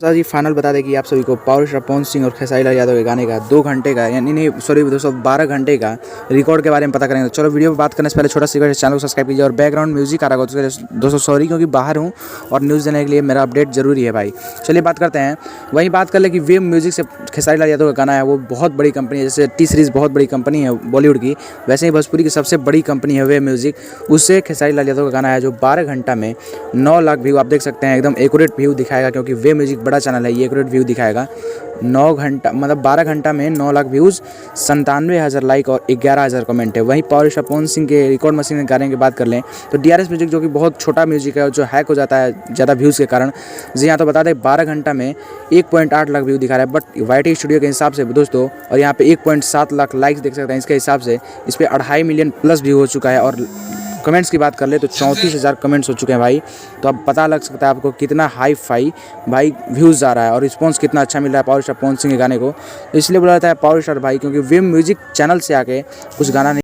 Sir जी final बता दें कि आप सभी को पावर स्टार पवन सिंह और खेसारी लाल यादव के गाने का 2 घंटे का यानी नहीं सॉरी दोस्तों 12 घंटे का रिकॉर्ड के बारे में पता करेंगे। तो चलो वीडियो पर बात करने से पहले छोटा सा चैनल को सब्सक्राइब कीजिए और बैकग्राउंड म्यूजिक आ रहा होगा तो दोस्तों सॉरी क्योंकि बाहर हूँ और न्यूज़ देने के लिए मेरा अपडेट जरूरी है भाई। चलिए बात करते हैं। वहीं बात कर ले कि वेव म्यूजिक से खेसारी लाल यादव का गाना है वो बहुत बड़ी कंपनी है, जैसे टी सीरीज़ बहुत बड़ी कंपनी है बॉलीवुड की, वैसे ही भोजपुरी की सबसे बड़ी कंपनी है वेव म्यूजिक। उससे खेसारी लाल यादव का गाना है जो 12 घंटा में 9 लाख व्यू आप देख सकते हैं, एकदम एक्यूरेट व्यू दिखाएगा क्योंकि वेव म्यूजिक बड़ा चैनल है, ये एक्यूरेट व्यू दिखाएगा। 9 घंटा मतलब 12 घंटा में 9 लाख व्यूज़, 97,000 लाइक और 11,000 कमेंट है। वहीं पावर स्टार पवन सिंह के रिकॉर्ड मशीन के गाने की बात कर लें तो डीआरएस म्यूजिक जो कि बहुत छोटा म्यूजिक है जो हैक हो जाता है ज़्यादा व्यूज़ के कारण। जी हाँ, तो बता दें 12 घंटा में 1.8 लाख व्यू दिखा रहा है, बट वाईटी स्टूडियो के हिसाब से दोस्तों और यहाँ पे 1.7 लाख लाइक्स देख सकते हैं। इसके हिसाब से इस पर 2.5 मिलियन प्लस व्यू हो चुका है और कमेंट्स की बात कर ले तो 34,000 कमेंट्स हो चुके हैं भाई। तो अब पता लग सकता है आपको कितना हाई फाई भाई व्यूज़ आ रहा है और रिस्पांस कितना अच्छा मिल रहा है पावर स्टार पवन सिंह के गाने को। इसलिए बोला जाता है पावर स्टार भाई, क्योंकि वेव म्यूजिक चैनल से आके कुछ गाना नहीं